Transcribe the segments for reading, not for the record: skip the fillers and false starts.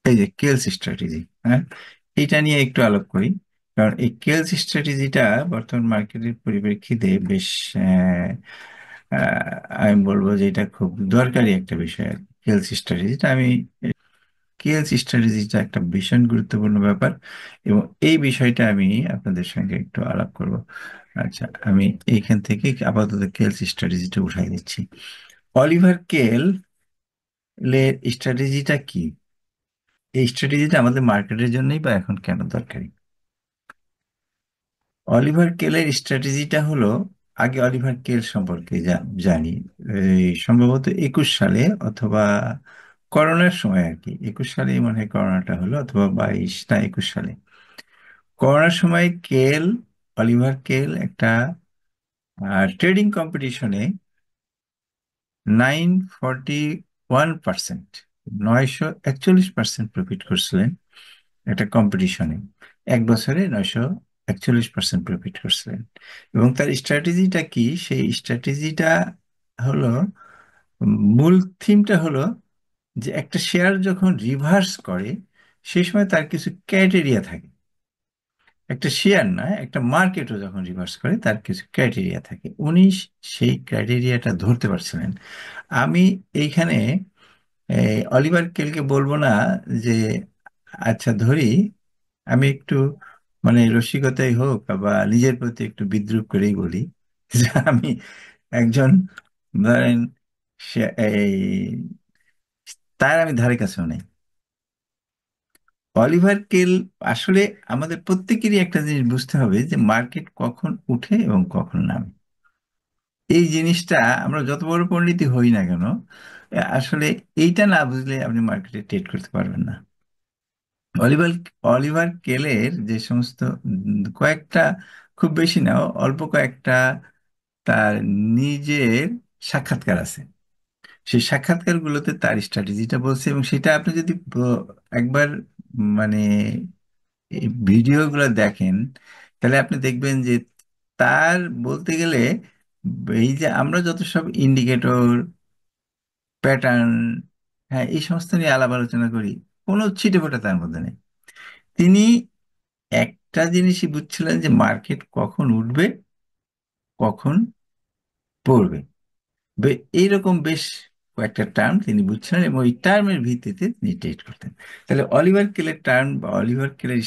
এই যে kills strategy, হ্যাঁ, এটা নিয়ে একটু আলাপ করি। কারণ এই কেলস স্ট্র্যাটেজিটা বর্তমান মার্কেটের পরিপ্রেক্ষিতে বেশ আহ, আমি বলবো যে এটা খুব দরকারি একটা বিষয় আর কি। কেলস স্ট্র্যাটেজিটা আমি কেলস স্ট্র্যাটেজিটা একটা ভীষণ গুরুত্বপূর্ণ ব্যাপার, এবং এই বিষয়টা আমি আপনাদের সঙ্গে একটু আলাপ করব। আচ্ছা, আমি এইখান থেকে আপাতত কেলস স্ট্র্যাটেজিটা উঠাই দিচ্ছি। অলিভার কেল এর স্ট্র্যাটেজিটা কি? এই স্ট্র্যাটেজিটা আমাদের মার্কেটের জন্যই বা এখন কেন দরকারি? অলিভার কেলের স্ট্র্যাটেজিটা হলো, আগে অলিভার কেল সম্পর্কে জানি। এই সম্ভবত 21 সালে অথবা করোনার সময় আর কি, 21 সালেই মনে হয় করোনাটা হলো, অথবা 22 না 21 সালে। করোনার সময় অলিভার কেল একটা ট্রেডিং কম্পিটিশনে 941%, 941% প্রফিট করছিলেন একটা কম্পিটিশনে। এক বছরে 941% প্রফিট করছিলেন। এবং তার স্ট্র্যাটেজিটা কি? সেই স্ট্র্যাটেজিটা হলো, মূল থিমটা হলো যে একটা শেয়ার যখন রিভার্স করে সেই সময় তার কিছু ক্রাইটেরিয়া থাকে। একটা শেয়ার না, একটা মার্কেটও যখন রিভার্স করে তার কিছু ক্রাইটেরিয়া থাকে। উনি সেই ক্রাইটেরিয়াটা ধরতে পারছিলেন। আমি এইখানে অলিভার কেলকে বলবো না যে আচ্ছা ধরি, আমি একটু মানে রসিকতাই হোক বা নিজের প্রতি একটু বিদ্রুপ করেই বলি যে আমি একজন, ধরেন, এই তার আমি ধারে কাছেও নেই। অলিভার কেল আসলে, আমাদের প্রত্যেকেরই একটা জিনিস বুঝতে হবে যে মার্কেট কখন উঠে এবং কখন নামে। এই জিনিসটা আমরা যত বড় পণ্ডিতই হই না কেন, আসলে এইটা না বুঝলে আপনি মার্কেটে ট্রেড করতে পারবেন না। অলিভার অলিভার কেলের যে সমস্ত কয়েকটা, খুব বেশি না, অল্প কয়েকটা তার নিজের সাক্ষাৎকার আছে। সেই সাক্ষাৎকারগুলোতে তার স্ট্র্যাটেজিটা বলছে, এবং সেটা আপনি যদি একবার মানে এই ভিডিওগুলো দেখেন, তাহলে আপনি দেখবেন যে তার বলতে গেলে এই যে আমরা যত সব ইন্ডিকেটর, প্যাটার্ন, হ্যাঁ, এই সমস্ত নিয়ে আলাপ আলোচনা করি, কোনো ছিটেফোঁটা তার মধ্যে নেই। তিনি একটা জিনিসই বুঝছিলেন যে মার্কেট কখন উঠবে, কখন পড়বে। এইরকম বেশ কয়েকটা টার্ম তিনি বুঝছিলেন, এবং ওই টার্মের ভিত্তিতে তিনি ট্রেড করতেন। তাহলে অলিভার কেলের টার্ম বা অলিভার কেলের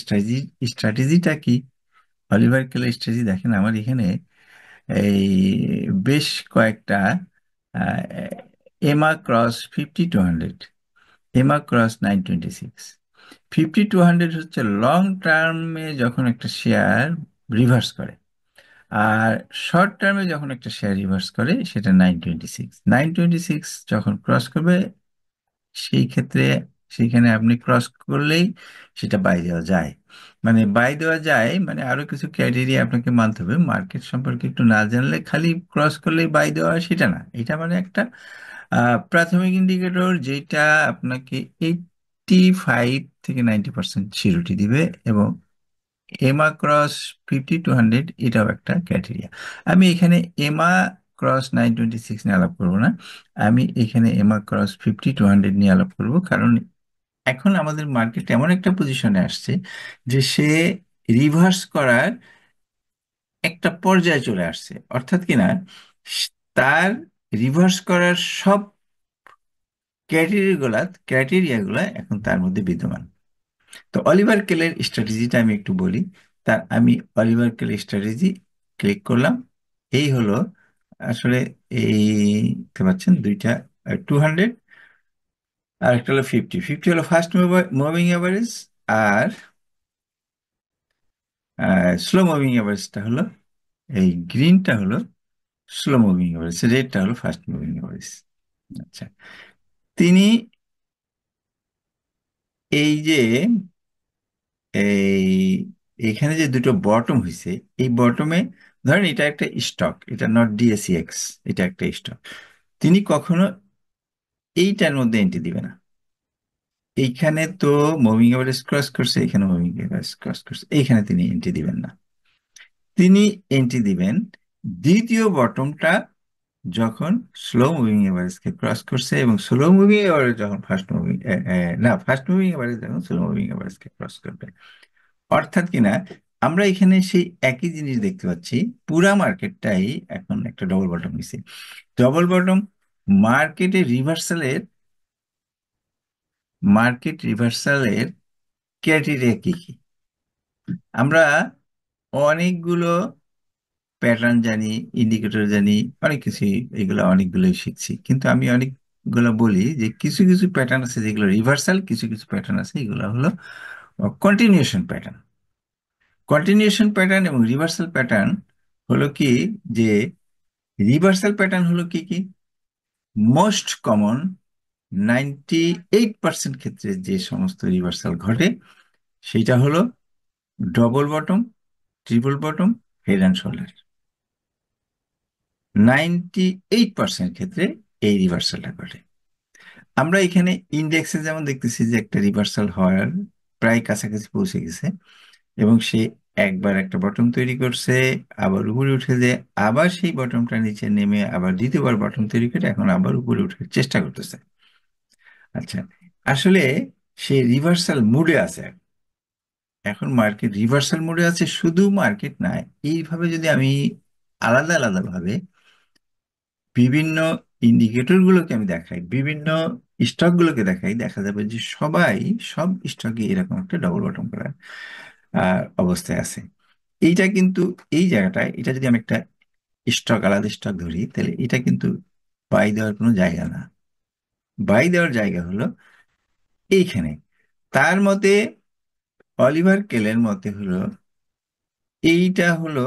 স্ট্র্যাটেজিটা কি? অলিভার কেলের স্ট্র্যাটেজি দেখেন আমার এখানে এই বেশ কয়েকটা, আহ, এমা ক্রস 50-200, এমা ক্রস 926। 50-200 হচ্ছে লং টার্মে যখন একটা শেয়ার রিভার্স করে, আর শর্ট টার্মে যখন একটা শেয়ার রিভার্স করে সেটা 926। 926 যখন ক্রস করবে সেই ক্ষেত্রে, সেইখানে আপনি ক্রস করলেই সেটা বাই দেওয়া যায়। মানে বাই দেওয়া যায় মানে আরো কিছু ক্রাইটেরিয়া আপনাকে মানতে হবে। মার্কেট সম্পর্কে একটু না জানলে খালি ক্রস করলেই বাই দেওয়া হয় সেটা না। এটা মানে একটা প্রাথমিক ইন্ডিকেটর যেটা আপনাকে 85 থেকে 90% সিউরিটি দিবে। এবং এমা ক্রস 50-200 এটাও একটা ক্রাইটেরিয়া। আমি এখানে এমা ক্রস 926 নিয়ে আলাপ করবো না, আমি এখানে এমা ক্রস 50-200 নিয়ে আলাপ করবো। কারণ এখন আমাদের মার্কেট এমন একটা পজিশনে আসছে যে সে রিভার্স করার একটা পর্যায়ে চলে আসছে। অর্থাৎ কিনা, তার রিভার্স করার সব ক্রাইটেরিয়াগুলা এখন তার মধ্যে বিদ্যমান। তো অলিভার কেলের স্ট্র্যাটেজিটা আমি একটু বলি। আমি অলিভার কেলের স্ট্র্যাটেজি ক্লিক করলাম। এই হলো আসলে, এই দেখতে পাচ্ছেন দুইটা, 200 আর একটা হলো 50। 50 হলো ফার্স্ট মুভিং অ্যাভারেজ, আর স্লো মুভিং অ্যাভারেজটা হলো, এই গ্রিনটা হলো স্লো মুভিং অ্যাভারেজ, রেডটা হলো ফার্স্ট মুভিং অ্যাভারেজ। আচ্ছা, তিনি এই যে এই এখানে যে দুটো বটম হয়েছে, এই বটমে ধরেন এটা একটা স্টক, এটা নট ডিএসইএক্স, এটা একটা স্টক। তিনি কখনো এইটার মধ্যে এন্ট্রি দিবে না। এইখানে তো মুভিং এভারেজ ক্রস করছে, এখানে মুভিং এভারেজ ক্রস করছে, এইখানে তিনি এন্ট্রি দিবেন না। তিনি এন্ট্রি দিবেন দ্বিতীয় বটমটা যখন স্লো মুভিং এভারেজকে ক্রস করছে, এবং স্লো মুভিং এভারেজ যখন ফাস্ট মুভিং, না, ফাস্ট মুভিং এভারেজ যখন স্লো মুভিং এভারেজকে ক্রস করবে। অর্থাৎ কিনা আমরা এখানে সেই একই জিনিস দেখতে পাচ্ছি, পুরা মার্কেটটাই এখন একটা ডবল বটম নিছে। ডবল বটম মার্কেটে রিভার্সালের মার্কেট রিভার্সালের ক্রাইটেরিয়া কি কি? আমরা অনেকগুলো প্যাটার্ন জানি, ইন্ডিকেটর জানি, অনেক কিছু, এগুলো অনেকগুলোই শিখছি, কিন্তু আমি অনেকগুলো বলি যে কিছু কিছু প্যাটার্ন আছে যেগুলো রিভার্সাল, কিছু কিছু প্যাটার্ন আছে এগুলো হলো কন্টিনিউশন প্যাটার্ন। কন্টিনিউশন প্যাটার্ন এবং রিভার্সাল প্যাটার্ন হলো কি, যে রিভার্সাল প্যাটার্ন হলো কি কি, মোস্ট কমন 98% ক্ষেত্রে যে সমস্ত রিভার্সাল ঘটে সেইটা হলো double bottom, triple bottom, head and shoulder. 98% ক্ষেত্রে এই রিভার্সালটা ঘটে। আমরা এখানে ইন্ডেক্সে যেমন দেখতেছি যে একটা রিভার্সাল হওয়ার প্রায় কাছাকাছি পৌঁছে গেছে, এবং সে একবার একটা বটম তৈরি করছে, আবার উপরে উঠে যে আবার সেই বটমটা নিচে নেমে আবার দ্বিতীয়বার বটম তৈরি করে এখন আবার উপরে উঠার চেষ্টা করতেছে। আচ্ছা, আসলে সে রিভার্সাল মুডে আছে। এখন মার্কেট রিভার্সাল মোডে আছে, শুধু মার্কেট না, এইভাবে যদি আমি আলাদা আলাদা ভাবে বিভিন্ন ইন্ডিকেটর গুলোকে আমি দেখাই, বিভিন্ন স্টক গুলোকে দেখাই, দেখা যাবে যে সব স্টকে এরকম একটা ডবল বটম করার অবস্থায় আছে। এইটা কিন্তু, এই জায়গাটায় এটা যদি আমি একটা স্টক, আলাদা স্টক ধরি, তাহলে এটা কিন্তু বাই দেওয়ার কোনো জায়গা না। বাই দেওয়ার জায়গা হলো এইখানে। তার মতে, অলিভার কেলের মতে হলো এইটা হলো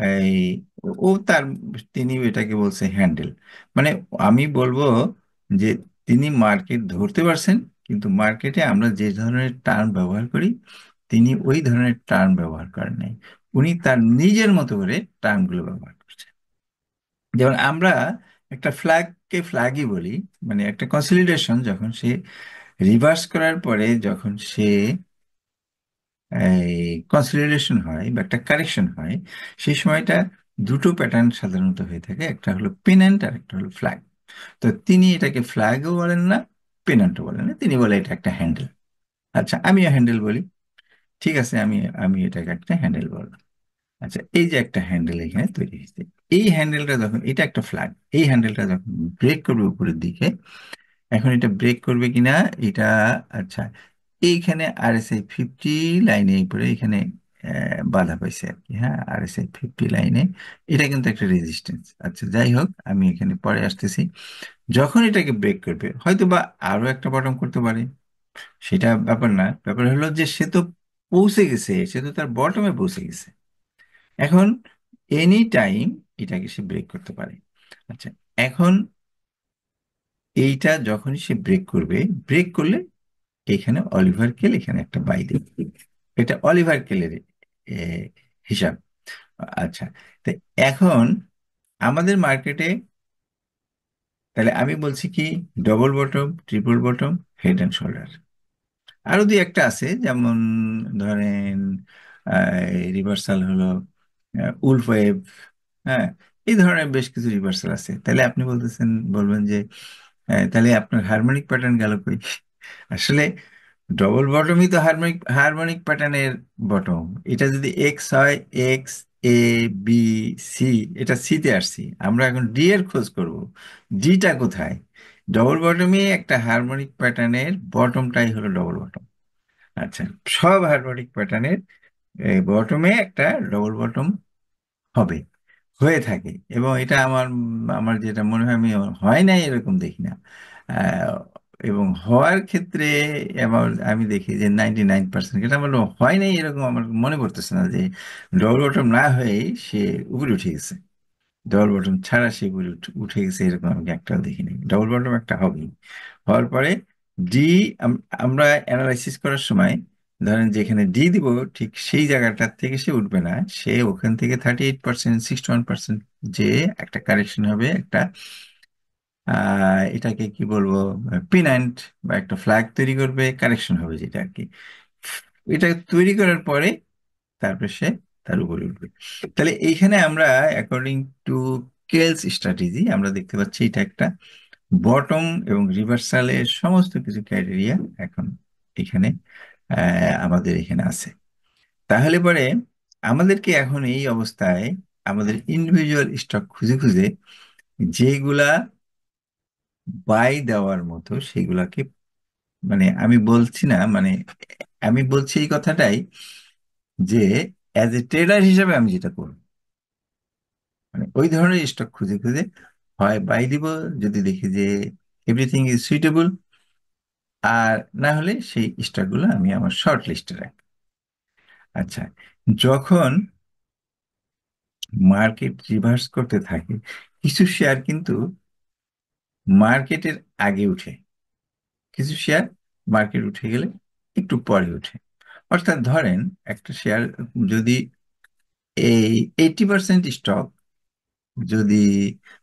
এই তার, তিনি এটাকে বলছে হ্যান্ডেল। মানে আমি বলবো যে তিনি মার্কেট ধরতে পারছেন, কিন্তু মার্কেটে আমরা যে ধরনের টার্ম ব্যবহার করি তিনি ওই ধরনের টার্ম ব্যবহার করেন নাই। উনি তার নিজের মতো করে টার্মগুলো ব্যবহার করছেন। যেমন আমরা একটা ফ্ল্যাগকে ফ্ল্যাগই বলি, মানে একটা কনসলিডেশন যখন সে রিভার্স করার পরে যখন সে এই কনসলিডেশন হয় বা একটা কারেকশন হয়, সেই সময়টা দুটো প্যাটার্ন সাধারণত হয়ে থাকে, একটা হলো পেন্যান্ট আর একটা হলো ফ্ল্যাগ। তো তিনি এটাকে ফ্ল্যাগও বলেন না, পেন্যান্টও বলেন না, তিনি বলে এটা একটা হ্যান্ডেল। আচ্ছা, আমিও হ্যান্ডেল বলি। ঠিক আছে, আমি আমি এটাকে একটা হ্যান্ডেল বললাম। আচ্ছা, এই যে একটা হ্যান্ডেল এখানে তৈরি হয়েছে, এই হ্যান্ডেলটা যখন, এটা একটা ফ্ল্যাগ, এই হ্যান্ডেলটা যখন ব্রেক করবে উপরের দিকে, এখন এটা ব্রেক করবে কিনা এটা, আচ্ছা, এইখানে RSI 50 লাইনে পরে এখানে বাধা পাইছে আর কি। হ্যাঁ, RSI 50 লাইনে এটা কিন্তু একটা রেজিস্ট্যান্স। আচ্ছা, যাই হোক, আমি এখানে পরে আসতেছি। যখন এটাকে ব্রেক করবে হয়তো বা আরো একটা বটম করতে পারে, সেটা ব্যাপার না। ব্যাপার হলো যে সে তো পৌঁছে গেছে, সে তো তার বটমে পৌঁছে গেছে। এখন এনি টাইম এটাকে সে ব্রেক করতে পারে। আচ্ছা, এখন এইটা যখনই সে ব্রেক করবে, ব্রেক করলে এখানে অলিভার কেল এখানে একটা বাই দেবে। এটা অলিভার কেলের এ, হিসাব। আচ্ছা, তো এখন আমাদের মার্কেটে, তাহলে আমি বলছি কি, double bottom, triple bottom, head and shoulder. আরো দুই একটা আছে, যেমন ধরেন রিভার্সাল হলো উলফ ওয়েভ। হ্যাঁ, এই ধরনের বেশ কিছু রিভার্সাল আছে। তাহলে আপনি বলবেন যে তাহলে আপনার হারমোনিক প্যাটার্ন গেল কই? আসলে ডবল বটমই তো হারমোনিক হারমোনিক প্যাটার্নের বটম। এটা যদি এক্স হয়, এক্স, এ, বি, সি, এটা সিতে আসছি, আমরা এখন ডি এর খোঁজ করব। ডিটা কোথায়? ডবল বটমই একটা হারমোনিক প্যাটার্নের বটমটাই হলো ডবল বটম। আচ্ছা, সব হারমোনিক প্যাটার্নের বটমে একটা ডবল বটম হবে, হয়ে থাকে। এবং এটা আমার আমার যেটা মনে হয়, আমি হয় নাই এরকম দেখি না। আহ, এবং হওয়ার ক্ষেত্রে আমি দেখি যে 99%, এটা আমার হয় নাই এরকম আমার মনে পড়তেছে না যে ডবল বটম না হয়েই সে উপরে উঠে গেছে। ডবল বটম ছাড়া সে উপরে উঠে গেছে এরকম আমি একটাও দেখিনি। ডবল বটম একটা হবেই। হওয়ার পরে ডি, আমরা অ্যানালাইসিস করার সময় ধরেন যেখানে ডি দিব, ঠিক সেই জায়গাটার থেকে সে উঠবে না। সে ওখান থেকে 38%, 61% যে একটা কারেকশন হবে, একটা এটাকে কি বলবো, পিনান্ট বা একটা ফ্ল্যাগ তৈরি করবে, কারেকশন হবে যেটা আর কি। এটা তৈরি করার পরে তারপরে সে তার উপরে উঠবে। তাহলে এইখানে আমরা অ্যাকর্ডিং টু কেলস স্ট্র্যাটেজি আমরা দেখতে পাচ্ছি, এটা একটা বটম এবং রিভার্সালের সমস্ত কিছু ক্রাইটেরিয়া এখন এখানে আমাদের এখানে আছে। তাহলে পরে আমাদেরকে এখন এই অবস্থায় আমাদের ইন্ডিভিজুয়াল স্টক খুঁজে খুঁজে যেগুলা বাই দেওয়ার মতো সেগুলাকে, মানে আমি বলছি না, মানে আমি বলছি এই কথাটাই যে অ্যাজ এ ট্রেডার হিসেবে আমি যেটা করব, মানে ওই ধরনের স্টক খুঁজে খুঁজে হয় বাই দিব যদি দেখি যে এভরিথিং ইজ সুইটেবল, আর না হলে সেই স্টকগুলো আমি আমার শর্ট লিস্টে রাখি। আচ্ছা, যখন মার্কেট রিভার্স করতে থাকে কিছু শেয়ার কিন্তু মার্কেটের আগে উঠে, কিছু শেয়ার মার্কেট উঠে গেলে একটু পরে উঠে। অর্থাৎ ধরেন একটা শেয়ার যদি এই 80% স্টক যদি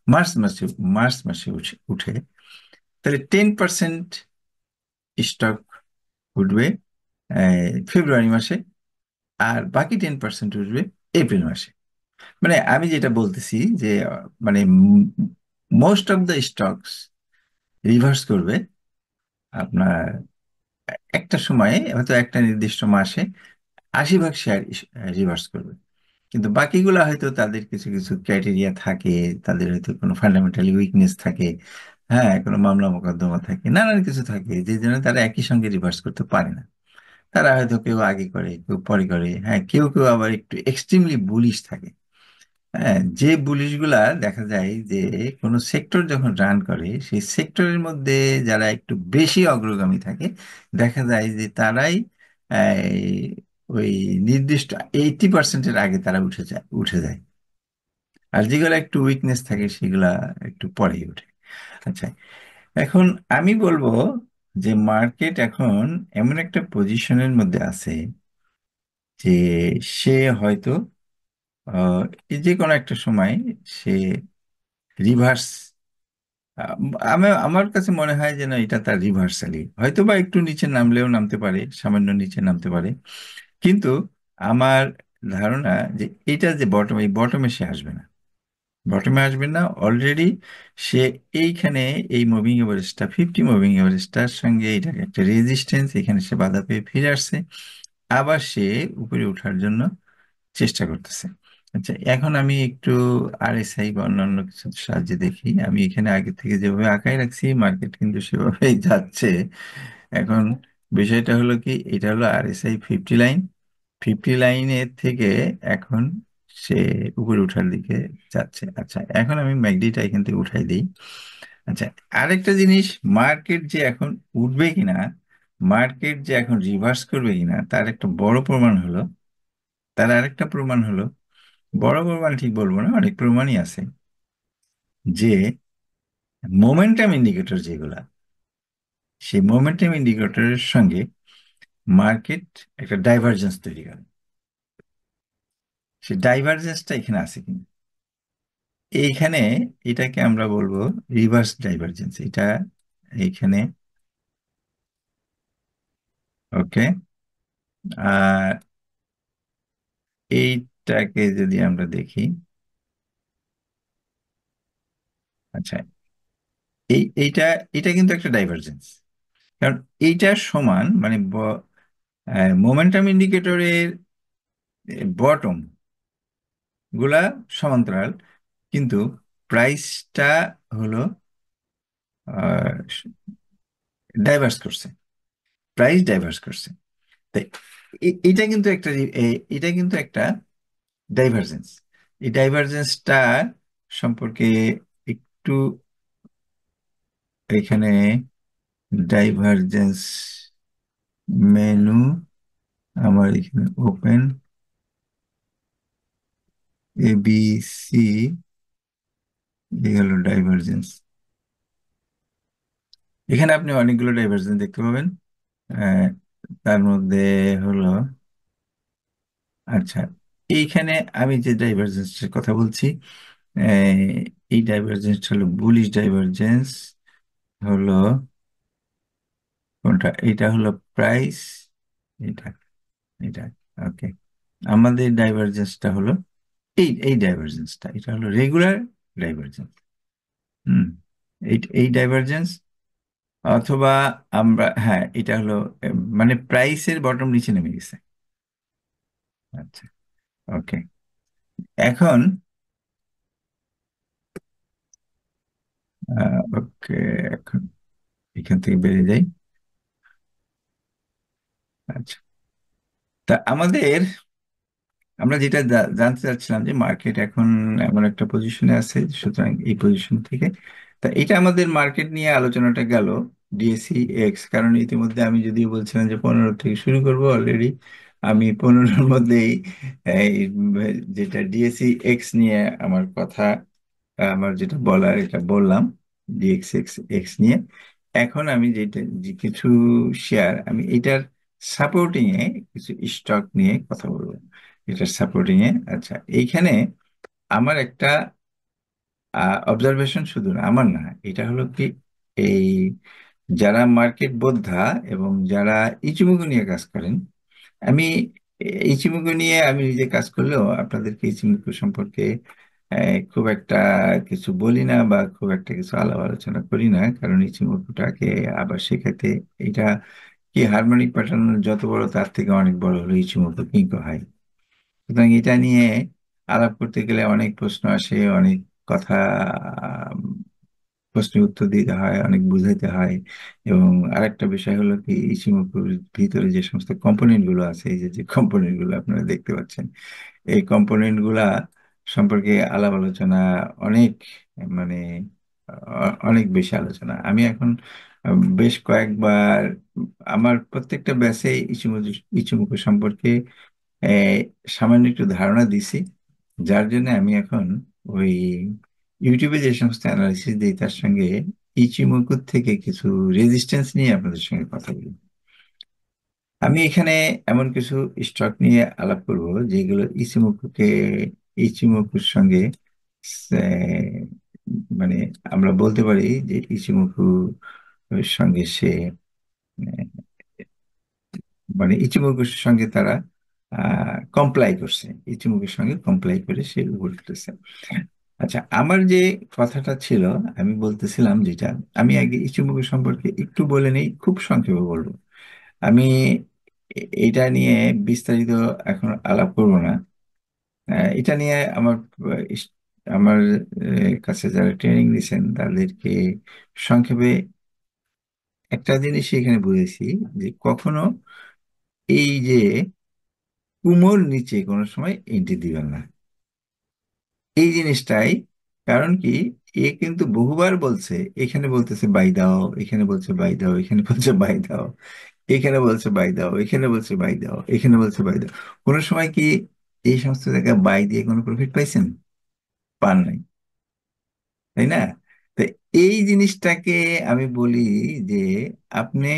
মার্চ মাসে মার্চ মাসে উঠে, তাহলে 10% স্টক উঠবে ফেব্রুয়ারি মাসে, আর বাকি 10% উঠবে এপ্রিল মাসে। মানে আমি যেটা বলতেছি যে মানে most of the stocks reverse করবে আপনার একটা সময়ে, হয়তো একটা নির্দিষ্ট মাসে 80% শেয়ার রিভার্স করবে। কিন্তু বাকিগুলা হয়তো তাদের কিছু কিছু ক্রাইটেরিয়া থাকে, তাদের হয়তো কোনো ফান্ডামেন্টালি উইকনেস থাকে, হ্যাঁ, কোনো মামলা মোকদ্দমা থাকে, নানান কিছু থাকে, যে জন্য তারা একই সঙ্গে রিভার্স করতে পারে না। তারা হয়তো কেউ আগে করে, কেউ পরে করে, হ্যাঁ, কেউ কেউ আবার একটু এক্সট্রিমলি বুলিশ থাকে। হ্যাঁ, যে বুলিশগুলা দেখা যায় যে কোনো সেক্টর যখন রান করে সেই সেক্টরের মধ্যে যারা একটু বেশি অগ্রগামী থাকে, দেখা যায় যে তারাই ওই নির্দিষ্ট 80%-এর আগে তারা উঠে যায়। আর যেগুলো একটু উইকনেস থাকে সেগুলা একটু পরেই ওঠে। আচ্ছা, এখন আমি বলবো যে মার্কেট এখন এমন একটা পজিশনের মধ্যে আছে যে সে হয়তো আহ, এই যে কোনো একটা সময় সে রিভার্স, আমার কাছে মনে হয় যেন এটা তার রিভার্সালি, হয়তো বা একটু নিচে নামলেও নামতে পারে, সামান্য নিচে নামতে পারে, কিন্তু আমার ধারণা যে এটা যে বটম, এই বটমে সে আসবে না, বটমে আসবে না অলরেডি। সে এইখানে এই মুভিং এভারেজটা, 50 মুভিং এভারেজটার সঙ্গে এটা একটা রেজিস্ট্যান্স, এখানে সে বাধা পেয়ে ফিরে আসছে, আবার সে উপরে ওঠার জন্য চেষ্টা করতেছে। আচ্ছা, এখন আমি একটু আরএসআই বা অন্যান্য কিছু সাহায্যে দেখি। আমি এখানে আগে থেকে যেভাবে আঁকায় রাখছি মার্কেট কিন্তু সেভাবেই যাচ্ছে। এখন বিষয়টা হলো কি, এটা হলো আরএসআই 50 লাইন, 50 লাইনের থেকে এখন সে উপরে উঠার দিকে যাচ্ছে। আচ্ছা, এখন আমি ম্যাকডিটা এখান থেকে উঠাই দিই। আচ্ছা, আরেকটা জিনিস, মার্কেট যে এখন উঠবে কিনা, মার্কেট যে এখন রিভার্স করবে কিনা, তার একটা বড় প্রমাণ হলো, তার আরেকটা প্রমাণ হলো, বড় প্রমাণ ঠিক বলবো না, অনেক প্রমাণই আছে যে মোমেন্টাম ইন্ডিকেটর যেগুলা, সেই মোমেন্টাম ইন্ডিকেটরের সঙ্গে মার্কেট একটা ডাইভারজেন্স তৈরি করে। সেই ডাইভারজেন্সটা এখানে আছে কিনা, এইখানে এটাকে আমরা বলবো রিভার্স ডাইভারজেন্স। এটা এইখানে, ওকে। আর এইটাকে যদি আমরা দেখি, আচ্ছা, এইটা, এটা কিন্তু একটা ডাইভারজেন্স, কারণ এইটা সমান মানে মোমেন্টাম ইন্ডিকেটরের বটম গুলা সমান্তরাল, কিন্তু প্রাইসটা হলো ডাইভার্স করছে, প্রাইস ডাইভার্স করছে। তাই এটা কিন্তু একটা এটা কিন্তু একটা ডাইভারজেন্স। এই ডাইভারজেন্সটা সম্পর্কে একটু এখানে ডাইভারজেন্স মেনু আমার এখানে ওপেন, ABC, এই হলো ডাইভারজেন্স। এখানে আপনি অনেকগুলো ডাইভারজেন্স দেখতে পাবেন। আহ, তার মধ্যে হলো, আচ্ছা, এইখানে আমি যে ডাইভারজেন্সের কথা বলছি, এই ডাইভারজেন্স হলো বুলিশ ডাইভারজেন্স, হলো কোনটা, এটা হলো প্রাইস, এটা, এটা, ওকে। আমাদের ডাইভারজেন্সটা হলো এই এই ডাইভারজেন্সটা, এটা হলো রেগুলার ডাইভারজেন্স। হুম। এই ডাইভারজেন্স, অথবা আমরা, হ্যাঁ, এটা হলো মানে প্রাইসের বটম নিচে নেমে গেছে। আচ্ছা, ওকে। এখন ওকে, এখন এখান থেকে বেরিয়ে যাই। আচ্ছা, তা আমরা যেটা জানতে চাচ্ছিলাম যে মার্কেট এখন এমন একটা পজিশনে আছে, সুতরাং এই পজিশন থেকে, তা এটা আমাদের মার্কেট নিয়ে আলোচনাটা গেল। ডিএসি এক্স, কারণ ইতিমধ্যে আমি যদিও বলছিলাম যে 15 থেকে শুরু করব, অলরেডি আমি 15-র মধ্যেই এই যেটা ডিএসি এক্স নিয়ে আমার কথা, আমার যেটা বলার এটা বললাম, ডিএক্স এক্স এক্স নিয়ে। এখন আমি যেটা যে কিছু শেয়ার, আমি এটার সাপোর্টিং এ কিছু স্টক নিয়ে কথা বলবো। এটার সাপোর্টিং এ, আচ্ছা, এইখানে আমার একটা অবজারভেশন, শুধু না আমার, না, এটা হলো কি, এই যারা মার্কেট বোদ্ধা এবং যারা ইচিমুকু নিয়ে কাজ করেন, আমি ইচিমুকু নিয়ে আমি নিজে কাজ করলেও আপনাদেরকে ইচিমুকু সম্পর্কে খুব একটা কিছু বলি না, বা খুব একটা কিছু আলাপ আলোচনা করি না, কারণ ইচিমুকুটাকে আবার শেখাতে, এটা কি হারমোনিক প্যাটার্ন যত বড় তার থেকে অনেক বড় হলো ইচিমুকু কিঙ্কো হাই। সুতরাং এটা নিয়ে আলাপ করতে গেলে অনেক প্রশ্ন আসে, অনেক কথা, প্রশ্নের উত্তর দিতে হয়, অনেক বুঝাইতে হয়। এবং আরেকটা বিষয় হলো কি, ইচিমুকুর ভিতরে যে সমস্ত কম্পোনেন্ট গুলো আছে, এই যে যে কম্পোনেন্ট গুলো আপনারা দেখতে পাচ্ছেন, এই কম্পোনেন্ট গুলা সম্পর্কে আলাপ আলোচনা অনেক, মানে অনেক বেশি আলোচনা। আমি এখন বেশ কয়েকবার আমার প্রত্যেকটা ব্যাচে ইচিমুকু ইচিমুকু সম্পর্কে আহ, সামান্য একটু ধারণা দিছি, যার জন্য আমি এখন ওই ইউটিউবে যে সমস্ত অ্যানালিসিস দিই তার সঙ্গে ইচিমুকুর থেকে কিছু রেজিস্ট্যান্স নিয়ে আপনাদের সঙ্গে কথা বলি। আমি এখানে এমন কিছু স্টক নিয়ে আলাপ করব যেগুলো ইচিমুকুর সঙ্গে আহ, মানে আমরা বলতে পারি যে ইচিমুকুর সঙ্গে সে মানে ইচিমুকুর সঙ্গে তারা কমপ্লাই করছে, ইচিমুকুর সঙ্গে কমপ্লাই করে সে উঠতেছে। আচ্ছা, আমার যে কথাটা ছিল, আমি বলতেছিলাম যেটা, আমি আগে ইচিমুকু সম্পর্কে একটু বলে নেই, খুব সংক্ষেপে বলবো। আমি এটা নিয়ে বিস্তারিত এখন আলাপ করব না। এটা নিয়ে আমার কাছে যারা ট্রেনিং দিয়েছেন তাদেরকে সংক্ষেপে একটা জিনিস এখানে বুঝেছি, যে কখনো এই যে কুমোর নিচে কোনো সময় এন্ট্রি দিবেন না, এই জিনিসটাই। কারণ কি, এ কিন্তু বহুবার বলছে, এখানে বলতেছে বাই দাও, এখানে বলছে বাই দাও, এখানে বলছে বাই দাও, এখানে বলছে বাই দাও, এখানে বলছে বাই দাও, এখানে বলছে বাই দাও। কোনো সময় কি এই সমস্ত জায়গায় বাই দিয়ে কোনো প্রফিট পাইছেন? পান নাই, তাই না? তো এই জিনিসটাকে আমি বলি যে আপনি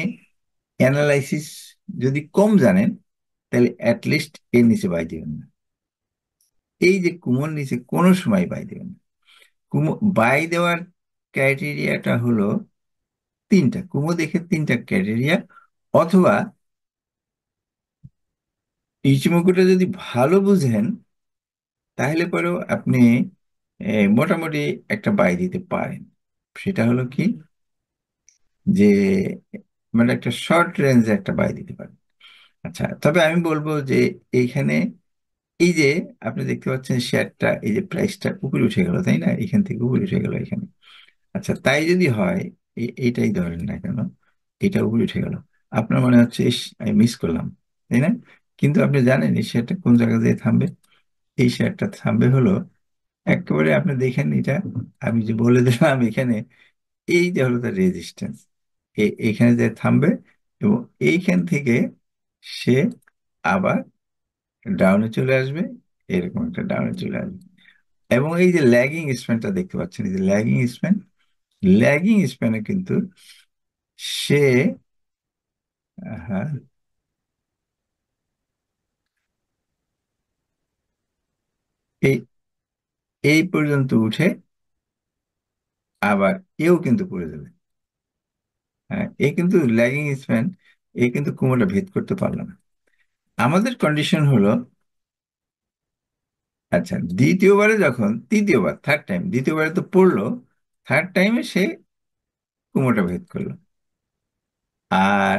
অ্যানালাইসিস যদি কম জানেন, তাহলে অ্যাটলিস্ট এর নিচে বাই দিবেন না। এই যে কুমোর নিচে কোনো সময় বাই দিবেন না। বাই দেওয়ার ক্রাইটেরিয়াটা হলো তিনটা, কুমো দেখে তিনটা ক্রাইটেরিয়া। অথবা ইচিমোকুটা যদি ভালো বুঝেন, তাহলে পরেও আপনি মোটামুটি একটা বাই দিতে পারেন। সেটা হলো কি, যে মানে একটা শর্ট রেঞ্জে একটা বাই দিতে পারেন। আচ্ছা, তবে আমি বলবো যে এইখানে এই যে আপনি দেখতে পাচ্ছেন শেয়ারটা, এই যে প্রাইসটা উপরে উঠে গেল, তাই না, এখান থেকে উপরে উঠে গেল এখানে। আচ্ছা, তাই যদি হয়, এইটাই ধরেন না কেন, এটা উপরে উঠে গেল, আপনার মনে হচ্ছে ইস, আমি মিস করলাম, তাই না? কিন্তু আপনি জানেন এই শেয়ারটা কোন জায়গা দিয়ে থামবে? এই শেয়ারটা থামবে হলো একেবারে, আপনি দেখেন এটা, আমি যে বলে দিলাম এখানে, এই যে হলো তার রেজিস্ট্যান্স, এইখানে যে থামবে, এবং এইখান থেকে সে আবার ডাউনে চলে আসবে, এরকম একটা ডাউনে চলে আসবে। এবং এই যে ল্যাগিং স্প্যানটা দেখতে পাচ্ছেন, এই যে ল্যাগিং স্প্যানে কিন্তু সে, হ্যাঁ, এই এই পর্যন্ত উঠে আবার এও কিন্তু পড়ে যাবে। হ্যাঁ, এ কিন্তু ল্যাগিং স্প্যান, এ কিন্তু কোমরটা ভেদ করতে পারলো না। আমাদের কন্ডিশন হলো আচ্ছা, তৃতীয়বার থার্ড টাইম, দ্বিতীয়বারে তো পড়লো, থার্ড টাইমে সে কুমোটা ভেদ করলো। আর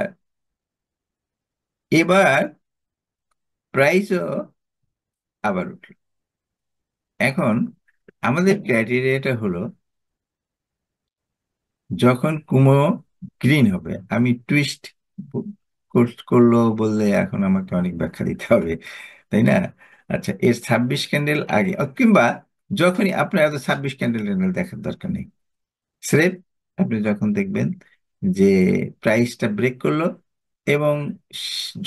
এবার প্রাইসও আবার উঠলো। এখন আমাদের ক্রাইটেরিয়াটা হলো, যখন কুমো গ্রিন হবে, আমি টুইস্ট করলো বললে এখন আমাকে অনেক ব্যাখ্যা দিতে হবে, তাই না? আচ্ছা, এর 26 ক্যান্ডেল আগে কিংবা যখনই আপনার এত 26 ক্যান্ডেল ট্যান্ডেল দেখার দরকার নেই, স্রেফ আপনি যখন দেখবেন যে প্রাইসটা ব্রেক করলো, এবং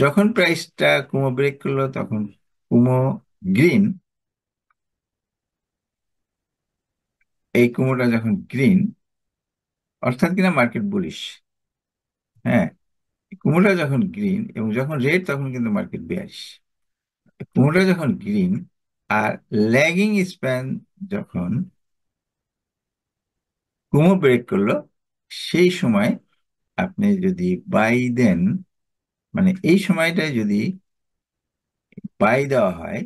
যখন প্রাইসটা কুমো ব্রেক করলো তখন কুমো গ্রিন, এই কুমোটা যখন গ্রিন অর্থাৎ কিনা মার্কেট বুলিশ। হ্যাঁ, কুমোটা যখন গ্রিন এবং যখন রেড তখন কিন্তু মার্কেট বেয়ারিশ। কুমোটা যখন গ্রিন আর ল্যাগিং স্প্যান যখন কুমো ব্রেক করলো, সেই সময় আপনি যদি বাই দেন, মানে এই সময়টায় যদি বাই দেওয়া হয়,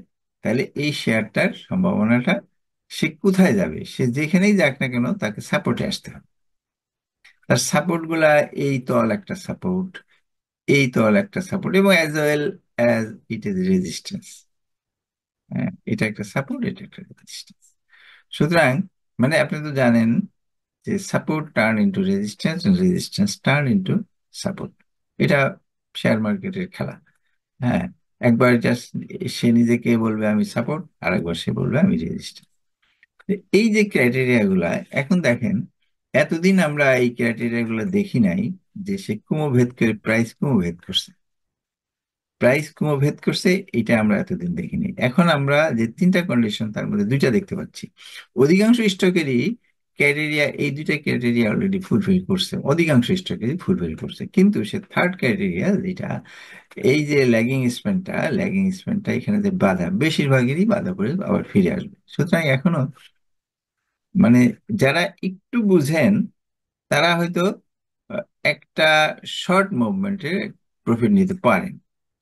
তাহলে এই শেয়ারটার সম্ভাবনাটা, সে কোথায় যাবে, সে যেখানেই যাক না কেন তাকে সাপোর্টে আসতে হবে। তার সাপোর্ট গুলা, এই তল একটা সাপোর্ট, এই তল একটা সাপোর্ট, এবং as well as it is resistance. হ্যাঁ, এটা একটা সাপোর্ট, এটা একটা রেজিস্ট্যান্স। সুতরাং মানে আপনি তো জানেন যে support turn into resistance, resistance turn into support. এটা শেয়ার মার্কেটের খেলা। হ্যাঁ, একবার জাস্ট সে নিজেকে বলবে আমি সাপোর্ট, আর একবার সে বলবে আমি রেজিস্ট্যান্স। এই যে ক্রাইটেরিয়া গুলা, এখন দেখেন, এতদিন আমরা এই ক্রাইটেরিয়া গুলা দেখি নাই যে সে ক্রমভেদ করে প্রাইস ক্রমভেদ করছে, প্রাইস ক্রমভেদ করছে, এটা আমরা এতদিন দেখিনি। এখন আমরা যে তিনটা কন্ডিশন তার মধ্যে দুইটা দেখতে পাচ্ছি। অধিকাংশ স্টকেরই ক্রাইটেরিয়া, এই দুইটা ক্রাইটেরিয়া অলরেডি ফুলফিল করছে, অধিকাংশ স্টকেরই ফুলফিল করছে, কিন্তু সে থার্ড ক্রাইটেরিয়া যেটা, এই যে ল্যাগিং স্প্যানটা এখানে যে বাধা, বেশিরভাগেরই বাধা পড়ে আবার ফিরে আসবে। সুতরাং এখনো মানে যারা একটু বুঝেন তারা হয়তো আহ, একটা শর্ট মুভমেন্টে প্রফিট নিতে পারেন,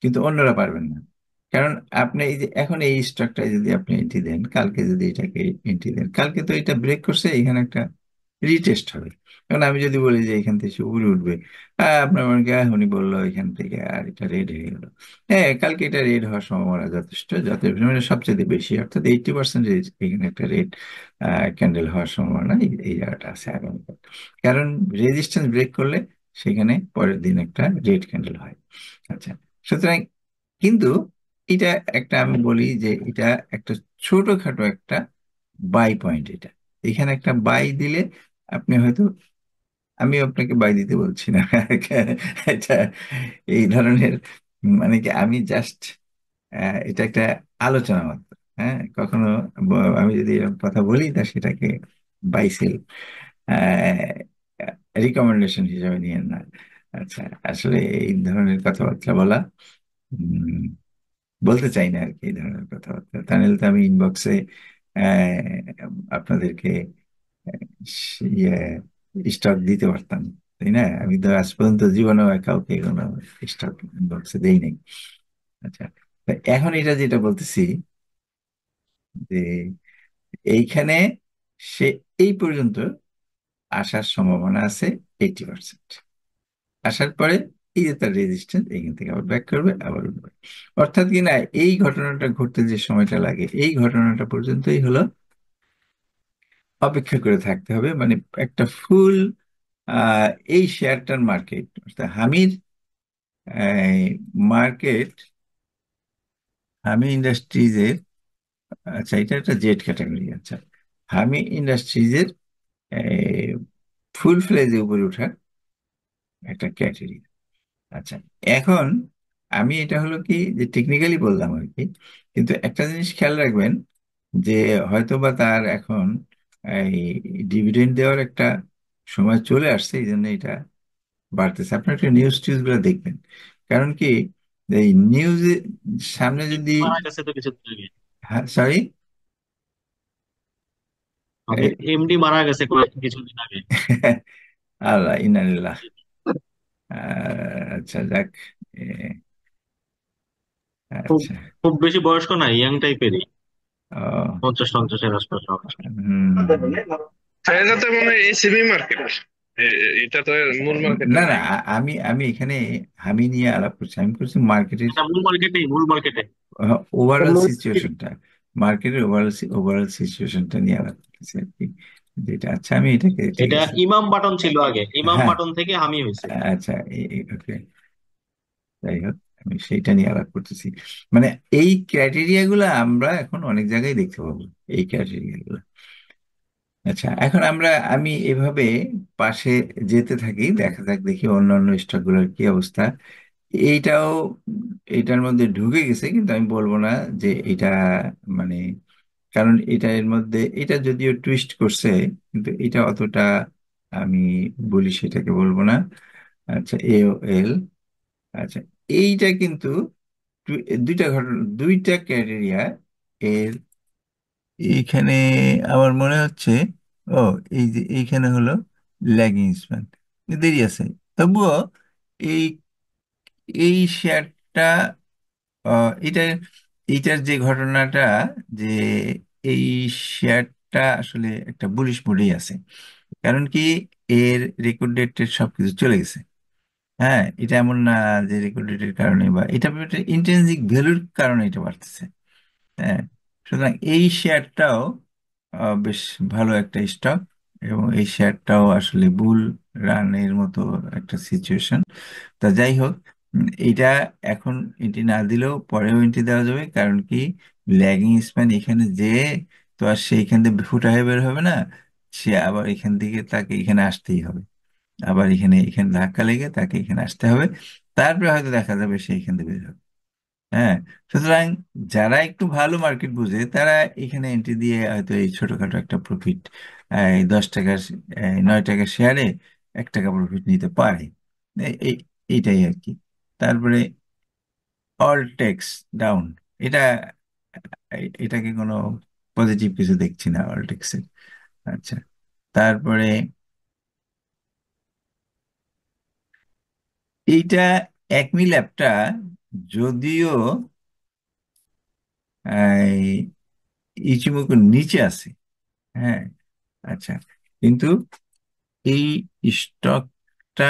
কিন্তু অন্যরা পারবেন না। কারণ আপনি এই যে এখন এই স্টকটায় যদি আপনি এন্ট্রি দেন, কালকে যদি এটাকে এন্ট্রি দেন, কালকে তো এটা ব্রেক করছে, এখানে একটা রিটেস্ট হবে। এখন আমি যদি বলি যে এখান থেকে সে উপরে উঠবে, আপনার মনে করেন উনি বললো এখান থেকে আর এটা রেড হয়ে গেল। হ্যাঁ, কালকে এটা রেড হওয়ার সম্ভাবনা যথেষ্ট যথেষ্ট, মানে সবচেয়ে বেশি, অর্থাৎ 80% এখানে একটা রেড ক্যান্ডেল হওয়ার সম্ভাবনা এই জায়গাটা আছে আগামীকাল। কারণ রেজিস্ট্যান্স ব্রেক করলে সেখানে পরের দিন একটা রেড ক্যান্ডেল হয়। আচ্ছা, সুতরাং কিন্তু এটা একটা, আমি বলি যে এটা একটা ছোটখাটো একটা বাই পয়েন্ট। এটা এখানে একটা বাই দিলে আপনি হয়তো, আমি আপনাকে বাই দিতে বলছি না এটা এই ধরনের, মানে কি আমি জাস্ট এটা একটা আলোচনা মাত্র। হ্যাঁ, কখনো আমি যদি এরকম কথা বলি তা সেটাকে বাই সেল রিকমেন্ডেশন হিসাবে নিয়েন না। আচ্ছা, আসলে এই ধরনের কথাবার্তা বলা, উম, বলতে চাই না আর কি, এই ধরনের কথাবার্তা। তাহলে তো আমি ইনবক্সে আপনাদেরকে স্টক দিতে পারতাম, তাই না? আমি তো আজ পর্যন্ত জীবনেও কাউকে কোনো স্টক ইনবক্সে দেই নাই। আচ্ছা, তা এখন এটা যেটা বলতেছি যে এইখানে সে এই পর্যন্ত আসার সম্ভাবনা আছে 80%। আসার পরে এই যে তার রেজিস্ট্যান্স, এখান থেকে আবার ব্যাক করবে, আবার উঠবে। অর্থাৎ কি না, এই ঘটনাটা ঘটতে যে সময়টা লাগে, এই ঘটনাটা পর্যন্তই হলো অপেক্ষা করে থাকতে হবে। মানে একটা ফুল এই শেয়ারটার মার্কেট, অর্থাৎ হামির মার্কেট, হামি ইন্ডাস্ট্রিজের, আচ্ছা এটা একটা জেড ক্যাটাগরি। আচ্ছা, হামি ইন্ডাস্ট্রিজের ফুল ফ্লেজে উপরে ওঠার একটা ক্যাটাগরি। আচ্ছা, এখন আমি এটা হলো কি যে টেকনিক্যালি বললাম আর কি, কিন্তু একটা জিনিস খেয়াল রাখবেন যে হয়তো বা তার এখন এই ডিভিডেন্ড দেওয়ার একটা সময় চলে আসছে, এই জন্য এটা বাড়তেছে। আপনার একটা নিউজ টিউজ গুলো দেখবেন। কারণ কি, এই নিউজে সামনে যদি, মারা গেছে তো কিছুদিন আগে। হ্যাঁ সরি, আমাদের এমডি মারা গেছে কিছুদিন আগে। আল্লাহ ইনালিল্লাহ। আচ্ছা যাক, এ, খুব আচ্ছা। খুব বেশি বয়স্ক না, ইয়াং টাইপেরই। ও, 50-50-এর আশপাশ হবে। হুম। এটা তো মনে হয় এসিবি মার্কেট, এটা তো মূল মার্কেটে না না, নাই। আমি আমি এখানে আমি নিয়ে আলাপ করছি, আমি করছি মার্কেটের এটা মূল মার্কেটে, মূল মার্কেটে। ওভারঅল সিচুয়েশনটা, মার্কেটের ওভারঅল ওভারঅল সিচুয়েশনটা নিয়ে আলাপ করছি আর কি, যেটা আচ্ছা আমি এটাকে ঠিক এটা আছে। ইমাম বাটন ছিল আগে, ইমাম হ্যাঁ, বাটন থেকে হামি হয়েছে। আচ্ছা, ওকে, যাই হোক, আমি সেইটা নিয়ে আলাপ করতেছি। মানে এই ক্রাইটেরিয়া গুলো আমরা এখন অনেক জায়গায় দেখতে পাবো, এই ক্রাইটেরিয়া গুলো। আচ্ছা, এখন আমি এভাবে পাশে যেতে থাকি, দেখা যাক দেখি অন্যান্য স্টকগুলোর কি অবস্থা। এইটাও এটার মধ্যে ঢুকে গেছে, কিন্তু আমি বলবো না যে এটা মানে, কারণ এটা এর মধ্যে এটা যদিও টুইস্ট করছে, কিন্তু এটা অতটা আমি বলি সেটাকে বলবো না। আচ্ছা, এল, আচ্ছা, এইটা কিন্তু দুইটা ঘটনা, দুইটা ক্যাটেরিয়া এর এইখানে আমার মনে হচ্ছে। ও, এই যে এইখানে হলো ল্যাগিং স্প্যান, দেরি আছে তবুও এই এই শেয়ারটা, এটা এইটার যে ঘটনাটা, যে এই শেয়ারটা আসলে একটা বুলিশ মোডেই আছে। কারণ কি, এর রেকর্ড ডেটের সবকিছু চলে গেছে। হ্যাঁ, এটা এমন না যে রেকর্ড ডেটের কারণে বা এটা ইন্ট্রিনসিক ভ্যালুর কারণে এটা বাড়তেছে। হ্যাঁ, সুতরাং এই শেয়ারটাও বেশ ভালো একটা স্টক, এবং এই শেয়ারটাও আসলে বুল রানের মতো একটা সিচুয়েশন। তা যাই হোক, এইটা এখন এন্ট্রি না দিলেও পরেও এন্ট্রি দেওয়া যাবে, কারণ কি, ল্যাগিং স্প্যান এখানে যে, তো আর সে এখান থেকে ফুটা হয়ে বের হবে না, সে আবার এখান থেকে তাকে এখানে আসতেই হবে, আবার এখানে এখানে ধাক্কা লেগে তাকে এখানে আসতে হবে, তারপরে হয়তো দেখা যাবে সে এখান থেকে বের হবে। হ্যাঁ, সুতরাং যারা একটু ভালো মার্কেট বুঝে তারা এখানে এন্ট্রি দিয়ে হয়তো এই ছোটখাটো একটা প্রফিট, এই 10 টাকার 9 টাকার শেয়ারে 1 টাকা প্রফিট নিতে পারে। এইটাই আর কি। তারপরে অল টেক্স ডাউন, এটা এটাকে কোনো পজিটিভ কিছু দেখছি না অল টেক্সের। আচ্ছা, তারপরে এইটা একমি ল্যাবটা যদিও ইচিমুকুর নিচে আছে। হ্যাঁ, আচ্ছা, কিন্তু এই স্টকটা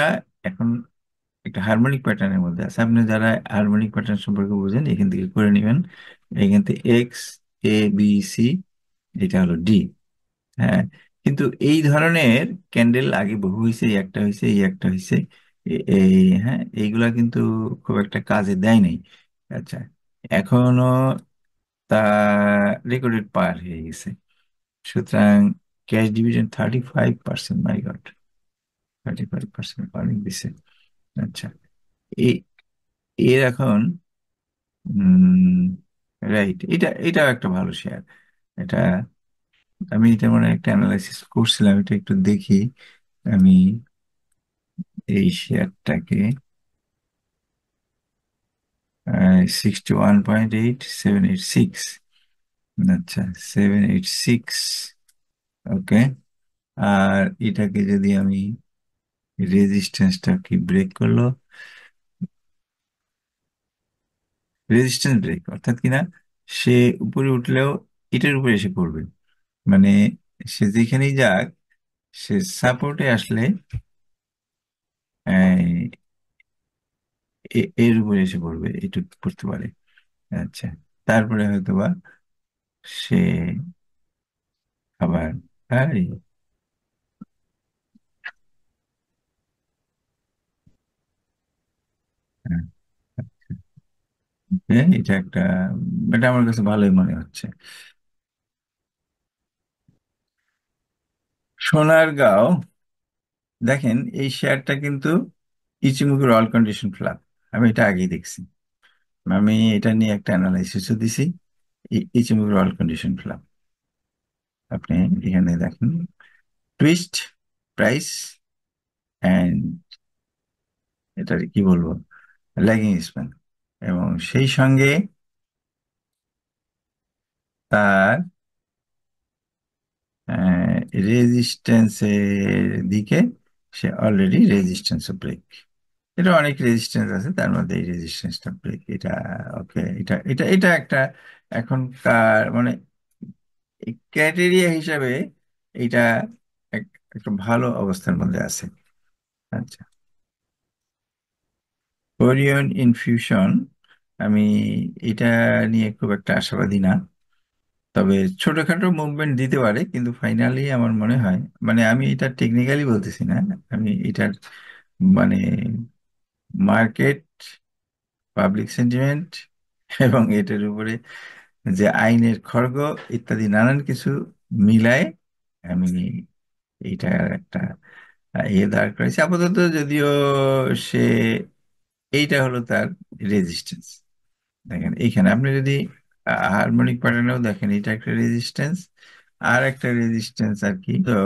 এখন একটা হারমোনিক প্যাটার্নের মধ্যে আছে। আপনি যারা হারমোনিক প্যাটার্ন সম্পর্কে বুঝেন এখান থেকে করে নেবেন। এখান থেকে এক্স, এ, বি, সি, এটা হলো ডি। হ্যাঁ, কিন্তু এই ধরনের ক্যান্ডেল আগে বহু হয়েছে, এই একটা হয়েছে, এই একটা হয়েছে, এই, হ্যাঁ, এইগুলা কিন্তু খুব একটা কাজে দেয় নাই। আচ্ছা, এখনো তা রেকর্ডেড পার হয়ে গেছে। সুতরাং ক্যাশ ডিভিডেন্ড 35%, মাই গড, 35% অনেক দিছে। আচ্ছা, এ- এর এখন রাইট, এটাও একটা ভালো শেয়ার। এটা আমি এটা মানে একটা অ্যানালাইসিস করছিলাম, এটা একটু দেখি আমি এই শেয়ারটাকে। 61.8786, আচ্ছা, 786, ওকে। আর এটাকে যদি আমি, রেজিস্ট্যান্সটা কি ব্রেক করলো, রেজিস্ট্যান্স ব্রেক অর্থাৎ কিনা, সে উপরে উঠলেও এটার উপরে এসে পড়বে, মানে সে যেখানেই যাক, সে সাপোর্টে আসলে আহ, এর উপরে এসে পড়বে, এটুকু পড়তে পারে। আচ্ছা, তারপরে হয়তোবা সে আবার, হাই, হ্যাঁ, এটা একটা, এটা আমার কাছে ভালোই মনে হচ্ছে। সোনারগাঁও, দেখেন এই শেয়ারটা কিন্তু ইচিমুখের অল কন্ডিশন ফ্ল্যাট, আমি এটা আগেই দেখছি, আমি এটা নিয়ে একটা অ্যানালাইসিসও দিছি। ইচিমুখের অল কন্ডিশন ফ্ল্যাট, আপনি এখানে দেখেন টুইস্ট প্রাইস অ্যান্ড, এটা কি বলবো, ল্যাগিং স্প্যান, এবং সেই সঙ্গে তার রেজিস্ট্যান্সের দিকে সে অলরেডি রেজিস্ট্যান্স ব্রেক, এটা অনেক রেজিস্ট্যান্স আছে, তার মধ্যে এই রেজিস্ট্যান্সটা ব্রেক, এটা ওকে, এটা এটা এটা একটা এখনকার মানে ক্রাইটেরিয়া হিসাবে এটা একটা ভালো অবস্থার মধ্যে আছে। আচ্ছা, কোরিয়ান ইনফিউশন, আমি এটা নিয়ে খুব একটা আশাবাদী না। তবে ছোটখাটো মুভমেন্ট দিতে পারে, কিন্তু ফাইনালি আমার মনে হয়, মানে আমি এটা টেকনিক্যালি বলতেছি না, আমি এটার মানে মার্কেট, পাবলিক সেন্টিমেন্ট এবং এটার উপরে যে আইনের খড়গ ইত্যাদি নানান কিছু মিলায় আমি এইটার একটা ইয়ে দাঁড় করেছি আপাতত। যদিও সে, এইটা হলো তার রেজিস্ট্যান্স। দেখেন এইখানে আপনি যদি হারমোনিক প্যাটার্নেও দেখেন, এটা একটা রেজিস্ট্যান্স, আর একটা রেজিস্ট্যান্স আর কি। তো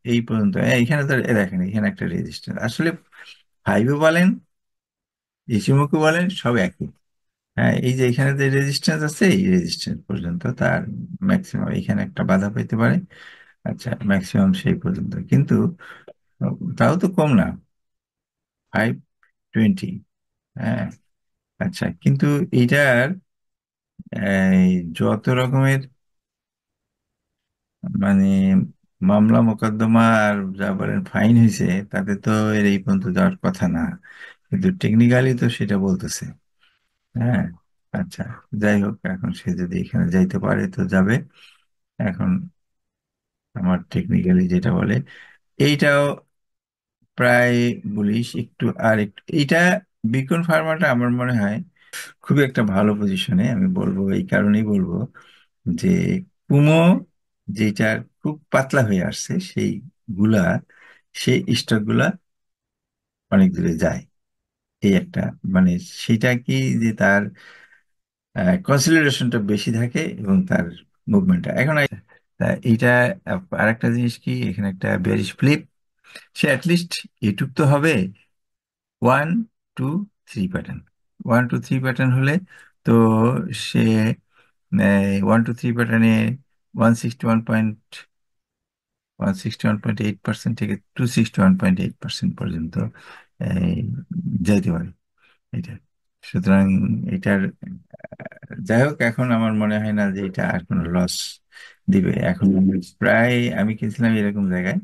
এই পর্যন্ত এইখানে তো দেখেন, এখানে একটা রেজিস্ট্যান্স আসলে ফাইভও বলেন, ইসিমুখও বলেন, সব একই। হ্যাঁ, এই যে এখানে যে রেজিস্ট্যান্স আছে, এই রেজিস্ট্যান্স পর্যন্ত তার ম্যাক্সিমাম, এখানে একটা বাধা পেতে পারে। আচ্ছা, ম্যাক্সিমাম সেই পর্যন্ত, কিন্তু তাও তো কম না, 520। হ্যাঁ, আচ্ছা, কিন্তু এইটার এই যত রকমের মানে মামলা মোকদ্দমা আর যা বলেন ফাইন হয়েছে, তাতে তো এর এই পর্যন্ত যাওয়ার কথা না, কিন্তু টেকনিক্যালি তো সেটা বলতেছে। হ্যাঁ, আচ্ছা, যাই হোক, এখন সে যদি এখানে যাইতে পারে তো যাবে। এখন আমার টেকনিক্যালি যেটা বলে, এইটাও প্রায় বলিস একটু আর একটু, এইটা বিকন ফার্মাটা আমার মনে হয় খুবই একটা ভালো পজিশনে। আমি বলবো, এই কারণেই বলবো যে কুমো যেটা খুব পাতলা হয়ে আসছে, সেই গুলা, সেই স্টক গুলা অনেক দূরে যায়। এই একটা মানে, সেটা কি যে তার কনসিডারেশনটা বেশি থাকে এবং তার মুভমেন্টটা এখন এইটা আরেকটা জিনিস কি, এখানে একটা বেয়ারিশ ফ্লিপ, সে অ্যাটলিস্ট এটুক তো হবে, 1 2 3 প্যাটার্ন, 1 2 3 প্যাটার্ন হলে তো সে 1 2 3 প্যাটার্নে 161.8% থেকে 261.8% পর্যন্ত এই, যাইতে পারে এটা। সুতরাং এটার যাই হোক, এখন আমার মনে হয় না যে এটা আর কোনো লস দিবে এখন। প্রায় আমি কিনছিলাম এরকম জায়গায়,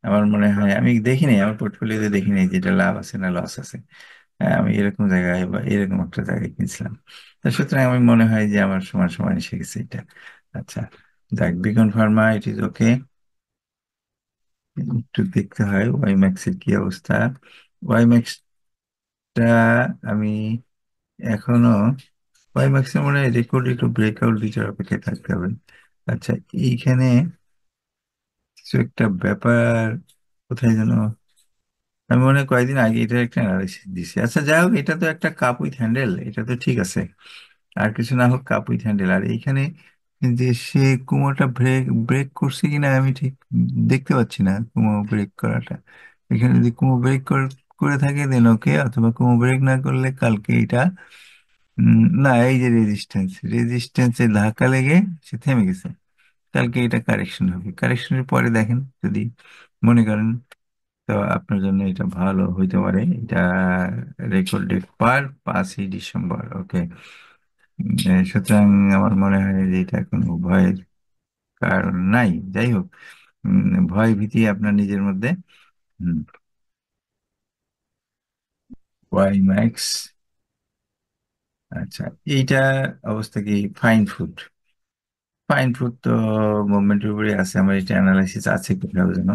আমার মনে হয় আমি দেখি নাই, আমার পোর্টফোলিওতে দেখি নাই যেটা লাভ আছে না লস আছে। হ্যাঁ, আমি এরকম জায়গায় বা এরকম একটা জায়গায় কিনছিলাম। তো সুতরাং আমি মনে হয় যে আমার সমান সমান এসে গেছে এটা। আচ্ছা, যাক, Beacon Pharma it is okay. একটু দেখতে হয় ওয়াই ম্যাক্স এর কি অবস্থা। ওয়াই ম্যাক্সটা আমি এখনো, ওয়াই ম্যাক্সের মনে হয় রেকর্ড একটু ব্রেকআউট বিচার অপেক্ষায় থাকতে হবে। আচ্ছা, এইখানে কিছু একটা ব্যাপার কোথায় যেন, আমি মনে হয় কয়েকদিন আগে এটা একটা অ্যানালাইসিস দিছি। আচ্ছা, যাই হোক, এটা তো একটা কাপ উইথ হ্যান্ডেল, এটা তো ঠিক আছে। আর কিছু না হোক, কাপ উইথ হ্যান্ডেল। আর এইখানে যে সে কুমোরটা ব্রেক ব্রেক করছে কিনা আমি ঠিক দেখতে পাচ্ছি না, কুমো ব্রেক করাটা। এখানে যদি কুমো ব্রেক করে থাকে দেন ওকে, অথবা কুমো ব্রেক না করলে কালকে এটা না, এই যে রেজিস্ট্যান্সে ধাক্কা লেগে সে থেমে গেছে। কালকে এটা কারেকশন হবে, কারেকশনের পরে দেখেন যদি মনে করেন, তো আপনার জন্য এটা ভালো হইতে পারে। এটা রেকর্ড ডেট 5ই ডিসেম্বর, ওকে। সুতরাং আমার মনে হয় যে এটা কোনো ভয়ের কারণ নাই। যাই হোক, ভয় ভীতি আপনার নিজের মধ্যে। হুম, ওয়াই ম্যাক্স, আচ্ছা, এইটা অবস্থা কি? ফাইন ফুড, ফাইন ফুড তো মুভমেন্টের উপরে আছে। আমার এটা অ্যানালাইসিস আছে কোথাও যেন,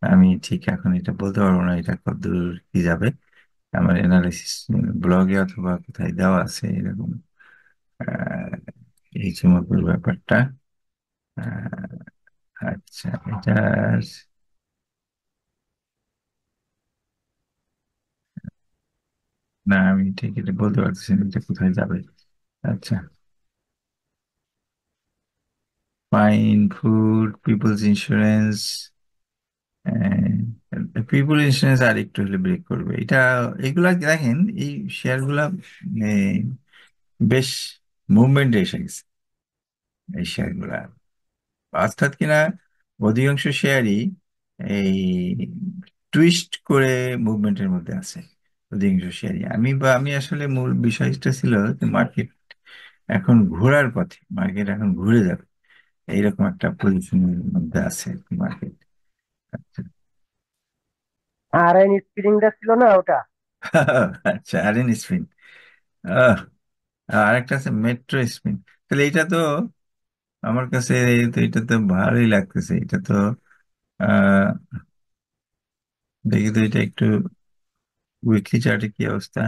আমি ঠিক এখন এটা বলতে পারবো না এটা কতদূর কি যাবে। আমার অ্যানালাইসিস ব্লগে অথবা কোথায় দেওয়া আছে এরকম আহ, এই চুম্বকের ব্যাপারটা। আহ, আচ্ছা, এটা না, আমি ঠিক এটা বলতে পারতেছি না এটা কোথায় যাবে। আচ্ছা, fine food, peoples insurance, people insurance আর একটু হলে ব্রেক করবে এটা। এগুলা দেখেন, এই শেয়ারগুলা বেশ মুভমেন্টে এসে গেছে এই শেয়ারগুলা, অর্থাৎ কিনা অধিকাংশ শেয়ারই এই টুইস্ট করে মুভমেন্টের মধ্যে আছে। অধিকাংশ শেয়ারই, আমি আসলে মূল বিষয়টা ছিল যে মার্কেট এখন ঘোরার পথে, মার্কেট এখন ঘুরে যাবে। এইরকম একটা পজিশনের মধ্যে আছে মার্কেট। আর এন স্প্রিংটা ছিল না ওটা? আচ্ছা, আরএন স্পিন। আহ, আরেকটা আছে মেট্রো স্পিন। তাহলে এটা তো আমার কাছে, তো এটা তো ভালোই লাগতেছে। এটা তো আহ দেখি তো এটা একটু উইকলি চার্টে কি অবস্থা।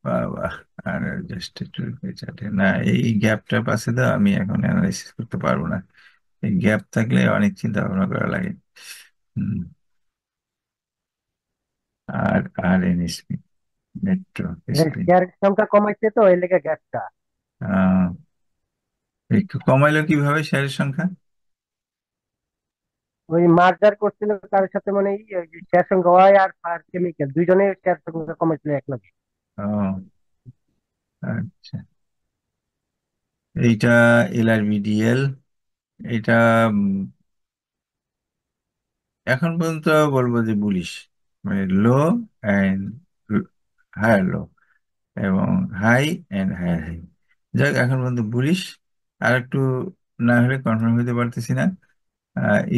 বাবা, আর জাস্ট একটু চার্টে না, এই গ্যাপটা পাশে তো আমি এখন অ্যানালাইসিস করতে পারবো না। এই গ্যাপ থাকলে অনেক চিন্তা ভাবনা করা লাগে। হুম, আর R N spin, metro spin. Share সংখ্যা কমাইছে তো এই লেগে গ্যাপটা। আহ একটু কমাইলো কিভাবে শেয়ারের সংখ্যা? ওই মার্জার করছিল কারোর সাথে, মানে শেয়ার সংখ্যা ওয়াই আর ফায়ার কেমিক্যাল দুইজনের শেয়ার সংখ্যা কমাইছিল এক লগে। ও আচ্ছা, এইটা এলআরবিডিএল। এটা এখন পর্যন্ত বলবো যে বুলিশ, মানে লো অ্যান্ড হায়ার লো এবং হাই অ্যান্ড হায়ার হাই। যাক, এখন পর্যন্ত বুলিশ। আর একটু না হলে কনফার্ম হতে পারতেছি না।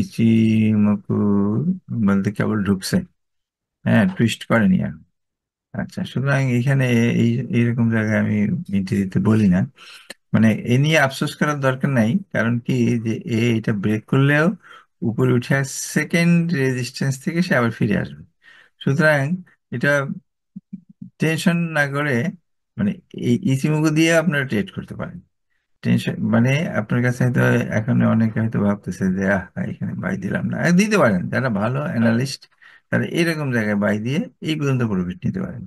ইচিমোকু বলতে কেবল ঢুকছে, হ্যাঁ, টুইস্ট করেনি আর। আচ্ছা, সুতরাং এখানে এই এইরকম জায়গায় আমি এন্ট্রি দিতে বলি না। মানে এ নিয়ে আফসোস করার দরকার নাই, কারণ কি, যে এটা ব্রেক করলেও উপরে উঠে সেকেন্ড রেজিস্ট্যান্স থেকে সে আবার ফিরে আসবে। সুতরাং এটা টেনশন না করে, মানে এই ইচিমুকু দিয়ে আপনারা ট্রেড করতে পারেন। টেনশন মানে আপনার কাছে হয়তো এখন অনেকে হয়তো ভাবতেছে যে এখানে বাই দিলাম না, দিতে পারেন। যারা ভালো অ্যানালিস্ট তারা এরকম জায়গায় বাই দিয়ে এই পর্যন্ত প্রফিট নিতে পারেন।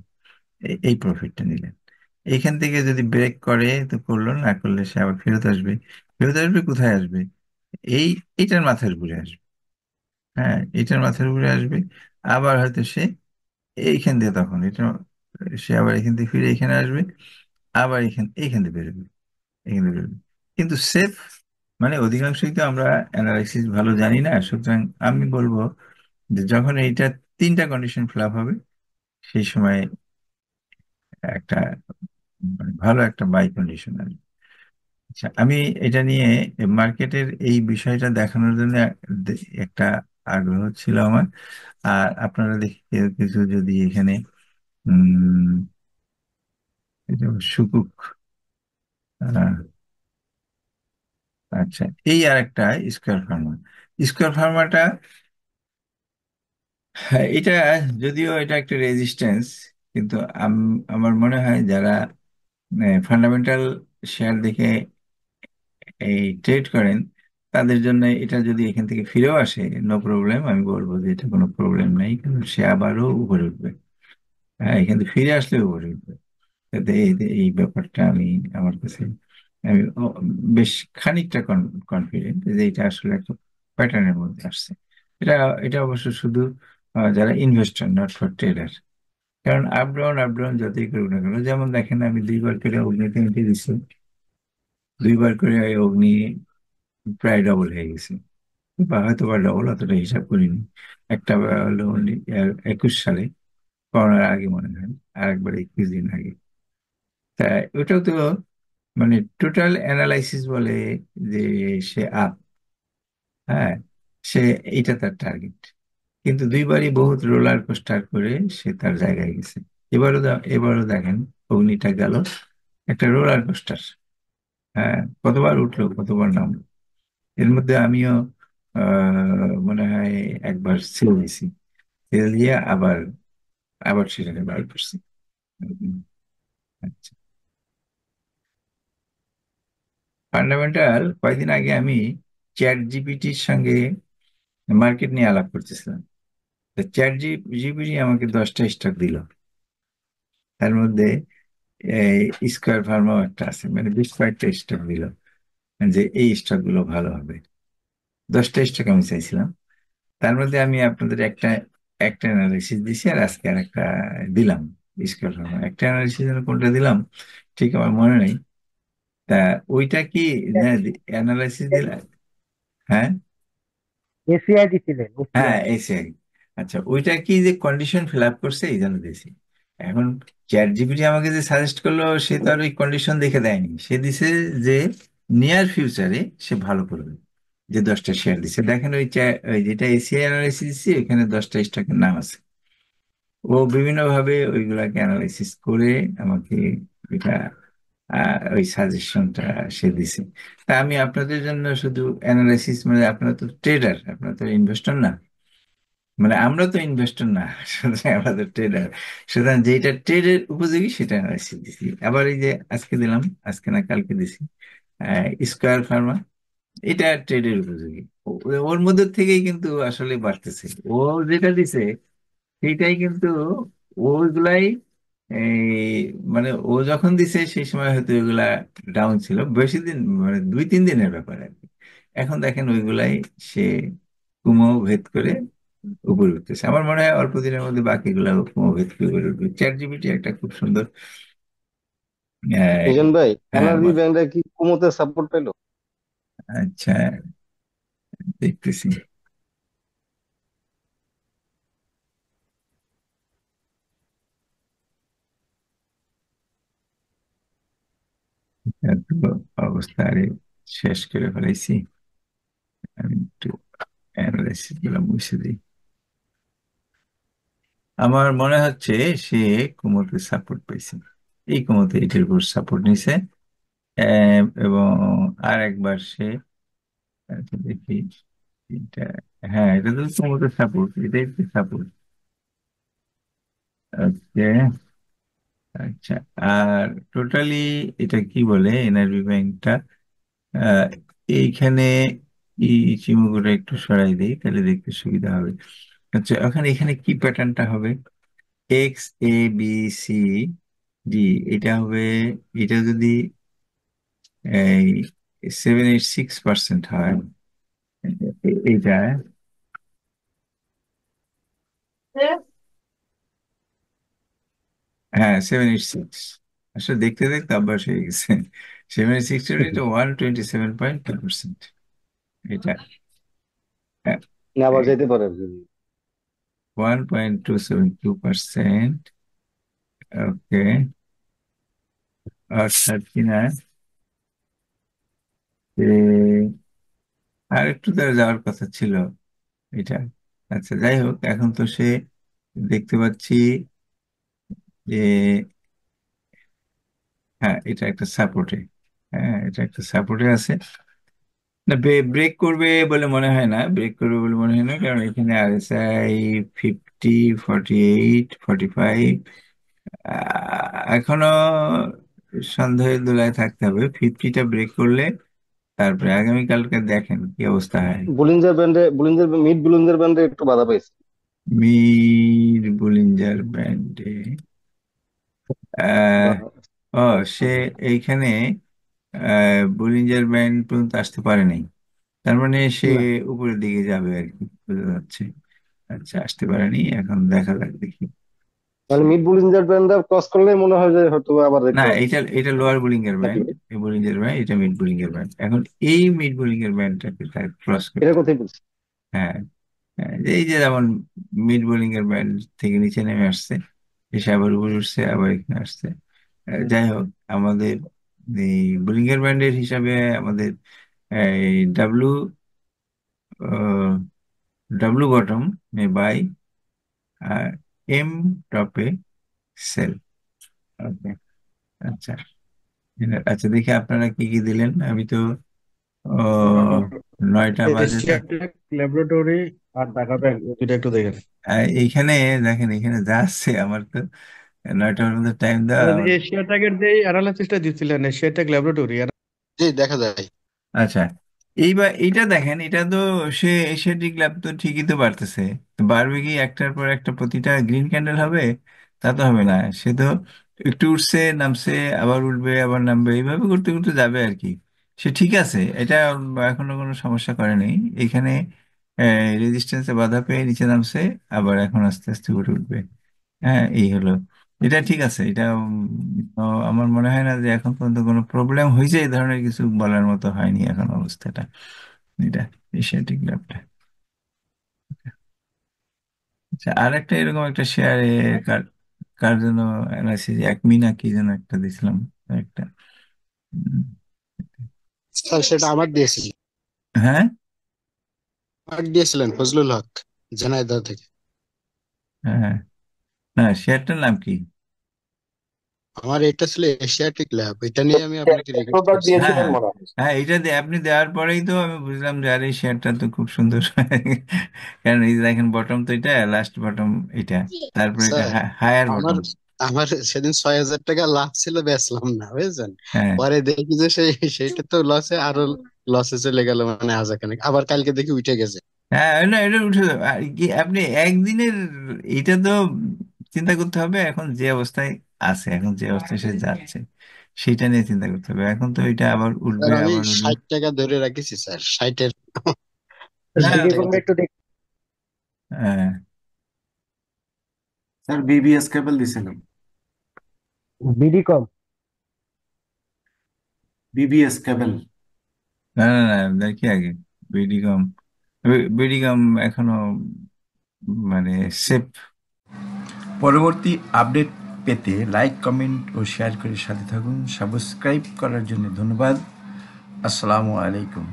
এই প্রফিটটা নিলেন। এইখান থেকে যদি ব্রেক করে তো করলো, না করলে সে আবার ফেরত আসবে। ফেরত আসবে কোথায় আসবে? এই এইটার মাথার উপরে আসবে। হ্যাঁ, এইটার মাথার উপরে আসবে। আবার হয়তো সে এইখান দিয়ে, তখন এটা সে আবার এখান থেকে ফিরে এখানে আসবে। আবার এইখান থেকে বেরোবে, এখান থেকে বেরোবে। কিন্তু সেফ, মানে অধিকাংশই তো আমরা অ্যানালাইসিস ভালো জানি না। সুতরাং আমি বলবো যে যখন এইটা তিনটা কন্ডিশন ফিল হবে, সেই সময় একটা মানে ভালো একটা বাই কন্ডিশন আসবে। আচ্ছা, আমি এটা নিয়ে মার্কেটের এই বিষয়টা দেখানোর জন্য একটা আগ্রহ ছিল আমার। আর আপনারা দেখি কেউ কিছু যদি এখানে উম এটা শুকুক। আহ, আচ্ছা, এই আর একটা স্কোয়ার ফার্মা। স্কোয়ার ফার্মাটা, হ্যাঁ, এটা যদিও এটা একটা রেজিস্ট্যান্স, কিন্তু আমার মনে হয় যারা ফান্ডামেন্টাল শেয়ার দেখে এই ট্রেড করেন, তাদের জন্য এটা যদি এখান থেকে ফিরেও আসে, নো প্রবলেম। আমি বলবো যে এটা কোনো প্রবলেম নেই, কারণ সে আবারও উপরে উঠবে। হ্যাঁ, এখান থেকে ফিরে আসলে উপরে উঠবে। তাতে এই ব্যাপারটা আমি, আমার কাছে আমি বেশ খানিকটা কনফিডেন্ট যে এটা আসলে একটা প্যাটার্নের মধ্যে আসছে। এটা এটা অবশ্য শুধু যারা ইনভেস্টর, নট ফর ট্রেডার। কারণ আপ ডাউন আপ ডাউন যতই করুক না কেন, যেমন দেখেন আমি দুইবার করে অগ্নিতে এন্ট্রি দিচ্ছি, দুইবার করে এই অগ্নি প্রায় ডবল হয়ে গেছে, বা হয়তো বা ডবল, অতটা হিসাব করিনি। একটা হলো 21 সালে, করোনার আগে মনে হয়, আর একবার 21 দিন আগে। তা ওটাও তো মানে টোটাল অ্যানালাইসিস বলে যে সে আপ, হ্যাঁ, সে এইটা তার টার্গেট। কিন্তু দুইবারই বহুত রোলার কোস্টার করে সে তার জায়গায় গেছে। এবারও দেখেন অগ্নিটা গেল একটা রোলার কোস্টার। হ্যাঁ, কতবার উঠলো কতবার নামলো। এর মধ্যে আমিও মনে হয় একবার সেল দিছি, সেল দিয়ে আবার আবার সেটাকে বাই করছি। উম, আচ্ছা, ফান্ডামেন্টাল কয়েকদিন আগে আমি চ্যাট জিপিটির সঙ্গে মার্কেট নিয়ে আলাপ করতেছিলাম। তো চ্যাট জিপিটি আমাকে 10টা স্টক দিল। তার মধ্যে স্কোয়ার ফার্মাও একটা আছে, মানে বেশ কয়েকটা স্টক দিল যে এই স্টক গুলো ভালো হবে। 10টা স্টক আমি চাইছিলাম, তার মধ্যে আমি আপনাদের একটা একটা অ্যানালিসিস দিছি, আর আজকে আর একটা দিলাম। স্কোয়ার ফার্মা একটা অ্যানালিসিস কোনটা দিলাম ঠিক আমার মনে নেই। তা ওইটা কি অ্যানালাইসিস দিলাম? হ্যাঁ, এসিআই দিছিলেন, হ্যাঁ, এসিআই। এসে। আচ্ছা, ওইটা কি যে কন্ডিশন ফিল আপ করছে এই জন্য দিয়েছি। এখন চ্যাট জিপিটি আমাকে যে সাজেস্ট করলো, সে তো আর ওই কন্ডিশন দেখে দেয়নি। সে দিছে যে নিয়ার ফিউচারে সে ভালো করবে। যে 10টা শেয়ার দিছে, দেখেন ওই যেটা এসিআই অ্যানালাইসিস দিচ্ছে ওইখানে 10টা স্টকের নাম আছে। ও বিভিন্নভাবে ওইগুলাকে অ্যানালাইসিস করে আমাকে এটা ওই সাজেশনটা সে দিছে। তা আমি আপনাদের জন্য শুধু অ্যানালাইসিস, মানে আপনারা তো ট্রেডার, আপনারা তো ইনভেস্টর না, মানে আমরা তো ইনভেস্টর না, সুতরাং আমরা তো ট্রেডার। সুতরাং যেটা ট্রেডের উপযোগী সেটা অ্যানালাইসিস দিছি। আবার এই যে আজকে দিলাম, আজকে না কালকে দিছি স্কয়ার ফার্মা, এটা ট্রেডের উপযোগী। ওর মধ্যে থেকেই কিন্তু আসলে বাড়তেছে। ও যেটা দিছে সেইটাই কিন্তু, ওইগুলাই এই মানে ও যখন দিছে সেই সময় হয়তো ওইগুলা ডাউন ছিল বেশি দিন, মানে 2-3 দিনের ব্যাপার আর কি। এখন দেখেন ওইগুলাই সে কুমো ভেদ করে উপরে উঠতেছে। আমার মনে হয় অল্প দিনের মধ্যে বাকিগুলা কুমো ভেদ করে উপরে উঠবে। চ্যাট জিপিটি একটা খুব সুন্দর আহ, মিজান ভাই, হ্যাঁ এনআরবি ব্যান্ডে কি কুমোতে সাপোর্ট পেলো? আচ্ছা, দেখতেছি। এত অবস্থা আরে শেষ করে ফেলাইছি। আমি একটু অ্যানালাইসিস গুলো মুছে দিই। আমার মনে হচ্ছে সে কোমরকে সাপোর্ট পাইছে, এই কোমরতে এটার উপর সাপোর্ট নিছে। এবং আর একবার সে, আচ্ছা দেখি এটা, হ্যাঁ এটা তো কোমরকে সাপোর্ট, এটাই সাপোর্ট। ওকে, আচ্ছা। আর টোটালি এটা কি বলে এনআরবি ব্যাংকটা, আহ, এইখানে চিহ্নগুলো একটু সরাই দিই তাহলে দেখতে সুবিধা হবে। আচ্ছা, ওখানে এখানে কি প্যাটার্নটা হবে? XABCD, এটা হবে, এটা যদি এই 786% হয়, এইটা, হ্যাঁ 786, আসলে দেখতে দেখতে অভ্যাস হয়ে গেছে। 786, এটা 127.2%, এটা না আবার যেতে পারে আর কি। 1.272%। ওকে, অর্থাৎ কিনা আর একটু তার যাওয়ার কথা ছিল এটা। আচ্ছা যাই হোক, এখন তো সে দেখতে পাচ্ছি যে, হ্যাঁ এটা একটা সাপোর্টে, হ্যাঁ এটা একটা সাপোর্টে আছে। না, ব্রেক করবে বলে মনে হয় না, ব্রেক করবে বলে মনে হয় না, কারণ এখানে RSI 50, 48, 45, এখনো সন্দেহের দোলায় থাকতে হবে। 50টা ব্রেক করলে তারপরে আগামীকালকে দেখেন কি অবস্থা হয়। মিড বুলিঞ্জার ব্যান্ডে একটু বাধা পাইছে। মির বুলিঞ্জার ব্যান্ডে, আহ বা- ও সে এইখানে বুলিঞ্জার ব্যান্ড পর্যন্ত আসতে পারে নাই, তার মানে সে না, উপরের দিকে যাবে আর কি, বোঝা যাচ্ছে। আচ্ছা, আসতে পারেনি, এখন দেখা যাক দেখি। মানে মিড বুলিঞ্জার ব্যান্ডটা ক্রস করলে মনে হয় যে হয়তো আবার না, দেখতে পারবো। এটা এটা লোয়ার বোলিং এর নাকি ব্যান্ড, এই বোলিং এর ব্যান্ড, এটা মিড বোলিং এর ব্যান্ড। এখন এই মিড বোলিং এর ব্যান্ডটাকে তার ক্রস এটা করতে হবে। কোথায় বলছি? হ্যাঁ, হ্যাঁ, এই যে যেমন মিড বোলিং এর ব্যান্ড থেকে নিচে নেমে আসছে, এসে আবার উপরে উঠছে, আবার এখানে আসছে। যাই হোক, আমাদের এই বোলিং এর ব্যান্ডের হিসাবে আমাদের এই ডাব্লু বটম মে বাই, আর এম টপে সেল। ওকে, আচ্ছা। আচ্ছা দেখি আপনারা কি কি দিলেন, আমি তো ও, 9টা বাজে তা। এশিয়াটেক ল্যাবরেটরি আর ঢাকা ব্যাংক এই দুইটা একটু দেখেন। এইখানে দেখেন, এখানে যা আছে আমার তো 9টার মধ্যে টাইম দেওয়া মানে আমার। এশিয়াটেকের যে অ্যানালাইসিসটা দিচ্ছিলেন এশিয়াটেক ল্যাবরেটরি জি দেখা যায়। আচ্ছা, এইবার এইটা দেখেন, এটা তো সে এশিয়াটিক ল্যাব তো ঠিকই তো বাড়তেছে। তো বাড়বে কি একটার পর একটা প্রতিটা গ্রিন ক্যান্ডেল হবে? তা তো হবে না, সে তো একটু উঠছে নামছে, আবার উঠবে আবার নামবে, এইভাবে করতে করতে যাবে আর কি। সে ঠিক আছে, এটা এখনো কোনো সমস্যা করে নেই এখানে। রেজিস্ট্যান্সে বাধা পেয়ে নিচে নামছে, আবার এখন আস্তে আস্তে উঠে উঠবে। হ্যাঁ, এই হলো, এটা ঠিক আছে। এটা তো আমার মনে হয় না যে এখন পর্যন্ত কোনো প্রবলেম হয়েছে, এই ধরনের কিছু বলার মতো হয়নি এখন অবস্থাটা, এটা এশিয়াটিক ল্যাবটা। আচ্ছা, আর একটা এরকম একটা শেয়ারে কার, কার জন্য অ্যানালাইসিস, এক মিনা কি যেন একটা দিছিলাম একটা, উম, স্যার সেটা আমার দিয়েছিলেন, হ্যাঁ ফজলুল হক, ঝিনাইদহ থেকে। হ্যাঁ, না শেয়ারটার নাম কি? আমার এটা ছিল এশিয়াটিক ল্যাব, এটা নিয়ে আমি আপনাকে রিকোয়েস্ট প্রোডাক্ট করছি। হ্যাঁ দিয়েছিলেন হ্যাঁ মনে হয়। হ্যাঁ, এটা দিয়ে আপনি দেওয়ার পরেই তো আমি বুঝলাম যে আরে শেয়ারটা তো খুব সুন্দর। কারণ এই যে দেখেন বটম তো এটা, লাস্ট বটম এটা, তারপরে এটা স্যার হায়ার আমার বটম। আমার সেদিন 6,000 টাকা লাভ ছিল, বেচলাম না বুঝছেন। হ্যাঁ পরে দেখি যে সেইটা তো লসে, আরো লসে চলে গেল, মানে হাজারখানেক। আবার কালকে দেখি উঠে গেছে। হ্যাঁ, না এটা উঠে যাবে। আর কি আপনি একদিনের, এটা তো চিন্তা করতে হবে এখন যে অবস্থায় আছে, এখন যে অবস্থায় সে যাচ্ছে সেটা নিয়ে চিন্তা করতে হবে। এখন তো এটা আবার স্যার উঠবে আমি আবার উঠবে। 60 টাকা ধরে রাখিছি স্যার, 60-এর না 60 টাকা বিডিকমে ধরে। একটু দেখ। হ্যাঁ, স্যার বিবিএস কেবল দিছিলাম। বিডিকম। BBS cable. না না না, দেখি আগে বিডিকম। বিডিকম এখনো মানে সেফ। পরবর্তী আপডেট পেতে লাইক কমেন্ট ও শেয়ার করে সাথে থাকুন। সাবস্ক্রাইব করার জন্য ধন্যবাদ। আসসালামু আলাইকুম।